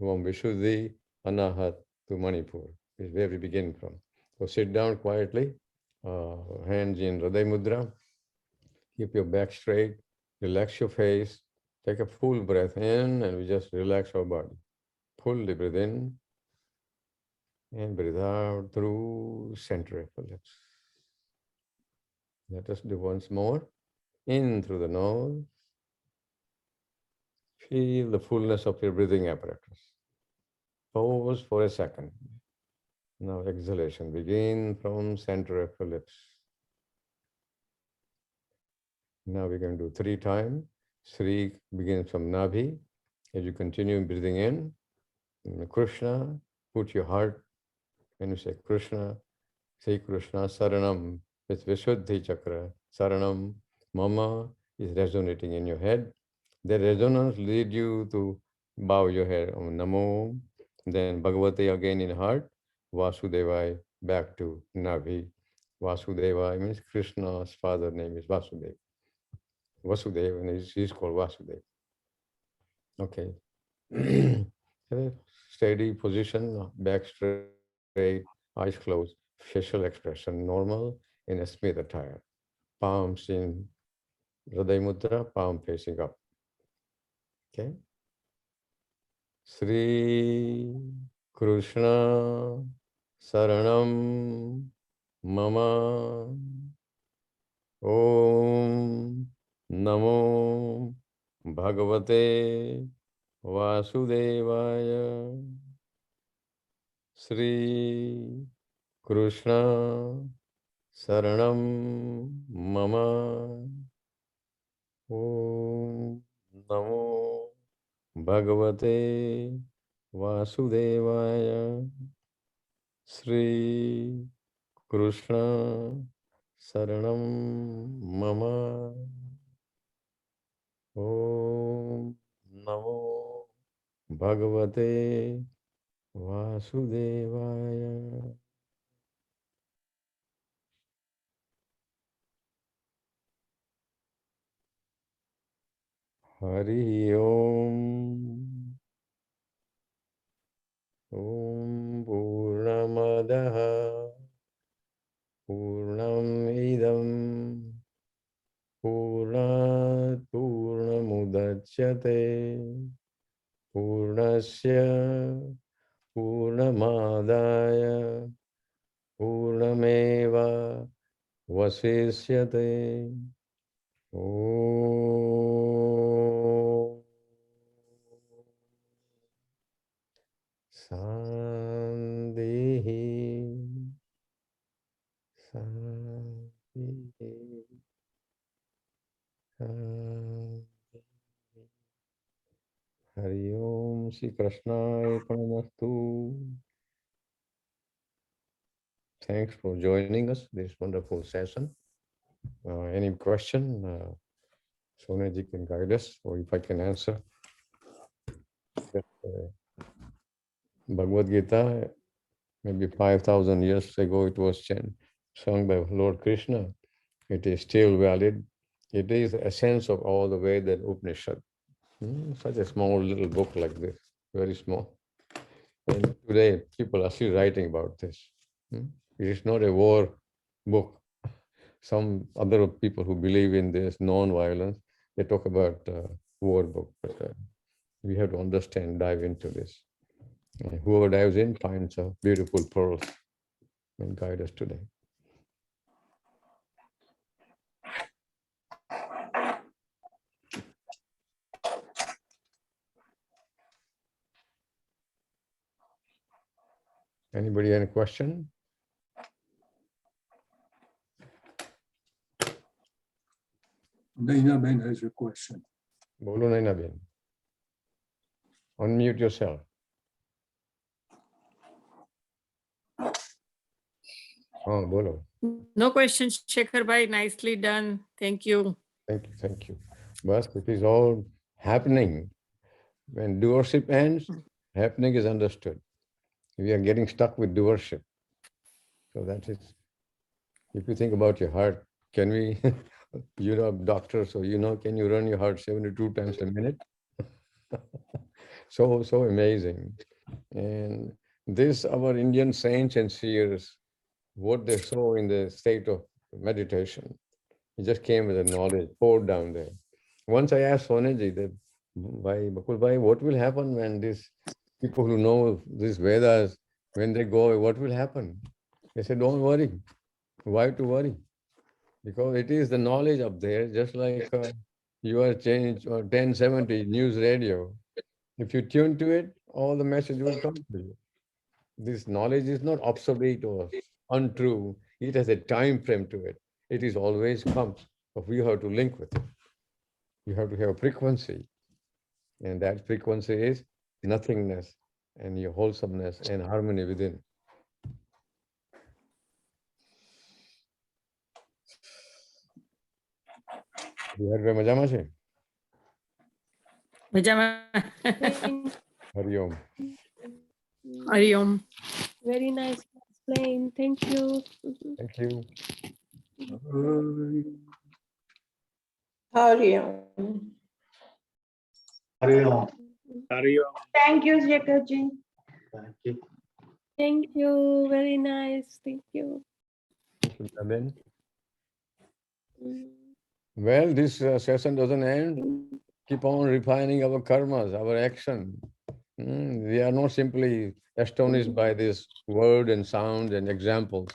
Vishuddhi Anahat to Manipur. Is where we begin from. So sit down quietly, hands in Hriday Mudra. Keep your back straight, relax your face, take a full breath in, and we just relax our body. Fully breathe in and breathe out through center of the lips. Let us do once more. In through the nose. Feel the fullness of your breathing apparatus. Pause for a second. Now exhalation. Begin from center of the lips. Now we're going to do 3 times. Sri begins from Nabhi. As you continue breathing in, Krishna, put your heart, when you say Krishna, say Krishna, Saranam, with Vishuddhi Chakra, Saranam, Mama is resonating in your head. The resonance lead you to bow your head, Om Namo, then Bhagavate again in heart, Vasudevai back to Nabhi. Vasudevai means Krishna's father name is Vasudev. Vasudeva, and he's called Vasudev. Okay. Steady position, back straight, eyes closed, facial expression normal in a Smith attire. Palms in Hriday Mudra, palm facing up. Okay. Sri Krishna Saranam Mama Om Namo Bhagavate Vasudevaya. Sri Krishna Saranam Mama Om Namo Bhagavate Vasudevaya. Sri Krishna Saranam Mama Om Namo Bhagavate Vasudevaya. Hari Om. Om Purnamadaha Purnam Idam Purnat Purnamudachyate Purnasya Purnamadaya Purnameva Vasishyate. Om Sandhi Sandhi Sandhi. Hari Om Shri Krishna Arpanamastu. Thanks for joining us this wonderful session. Any question? Sonaji can guide us, or if I can answer. Bhagavad Gita, maybe 5,000 years ago, it was sung by Lord Krishna. It is still valid. It is the essence of all the Veda and Upanishad. Such a small little book like this, very small. And today, people are still writing about this. It is not a war book. Some other people who believe in this non-violence, they talk about war book, but we have to understand, dive into this. And whoever dives in finds a beautiful pearls and guide us today. Anybody any question? Naina Ben has a question. Bolo Naina Ben. Unmute yourself. Oh, bolo. No questions, Shekhar bhai. Nicely done. Thank you. Thank you, thank you. But it is all happening. When doership ends, happening is understood. We are getting stuck with doership. So that is, if you think about your heart, can we, you're a doctor, so you know, can you run your heart 72 times a minute? So amazing. And this, our Indian saints and seers, what they saw in the state of meditation, it just came with the knowledge poured down there. Once I asked Sonaji that, why, Bakul bhai, what will happen when these people who know these Vedas, when they go away, what will happen? They said, don't worry. Why to worry? Because it is the knowledge up there, just like you are changed or 1070 news radio. If you tune to it, all the message will come to you. This knowledge is not obsolete or untrue. It has a time frame to it. It is always comes, but we have to link with it. You have to have a frequency, and that frequency is nothingness and your wholesomeness and harmony within. બિહારભાઈ મજામાં છે? Majama. Hari Om. Hari Om. Very nice explain. Thank you. Thank you. Hari Om. Hari Om. Hari Om. Thank you, Shekarji. Thank you. Thank you. Very nice. Thank you. Thank you, Nabin. Well, this session doesn't end. Keep on refining our karmas, our action. We are not simply astonished by this word and sound and examples.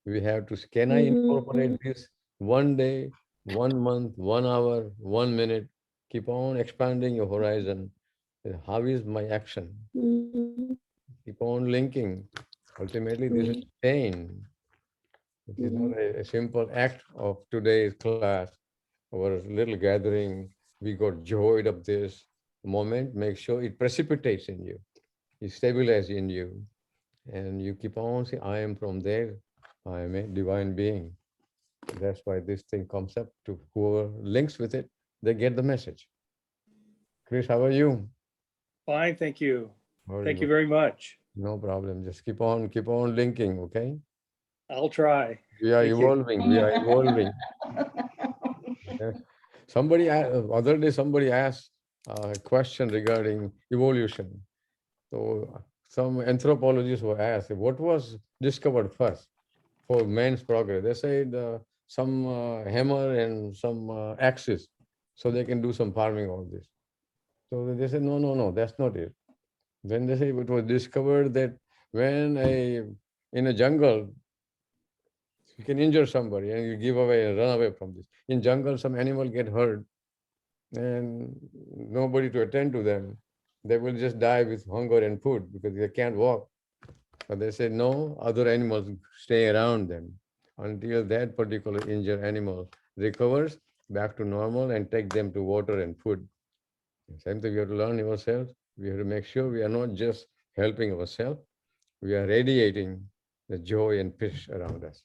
We have to, can I incorporate this one day, 1 month, 1 hour, 1 minute? Keep on expanding your horizon. How is my action? Keep on linking. Ultimately, this is pain. It is not a simple act of today's class, our little gathering. We got joyed of this moment. Make sure it precipitates in you, it stabilizes in you, and you keep on saying, I am from there. I am a divine being. That's why this thing comes up to whoever links with it, they get the message. Chris, how are you? Fine, thank you. Very Thank you good. very much. No problem. Just keep on linking, okay? I'll try. We are Thank you. evolving. We are evolving. Yes. Somebody, other day, somebody asked a question regarding evolution. So some anthropologists were asked, what was discovered first for man's progress? They said some hammer and some axes, so they can do some farming, all this. So they said, no, that's not it. Then they say it was discovered that when in a jungle, you can injure somebody and you give away and run away from this. In jungle, some animal get hurt and nobody to attend to them. They will just die with hunger and food because they can't walk. But they say no, other animals stay around them until that particular injured animal recovers back to normal and take them to water and food. Same thing, we have to learn ourselves. We have to make sure we are not just helping ourselves, we are radiating the joy and peace around us.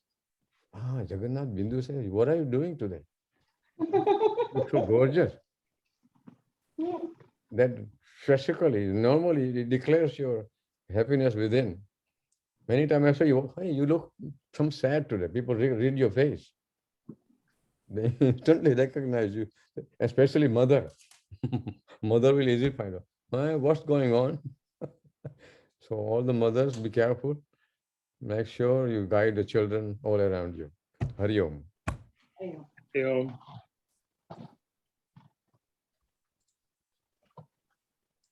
Jagannath Bindu says, what are you doing today? You look so gorgeous. That physically, normally, it declares your happiness within. Many times I say, hey, you look some sad today. People read your face. They instantly recognize you, especially mother. Mother will easily find out, hey, what's going on? So all the mothers, be careful. Make sure you guide the children all around you. Hari Om. Hari Om.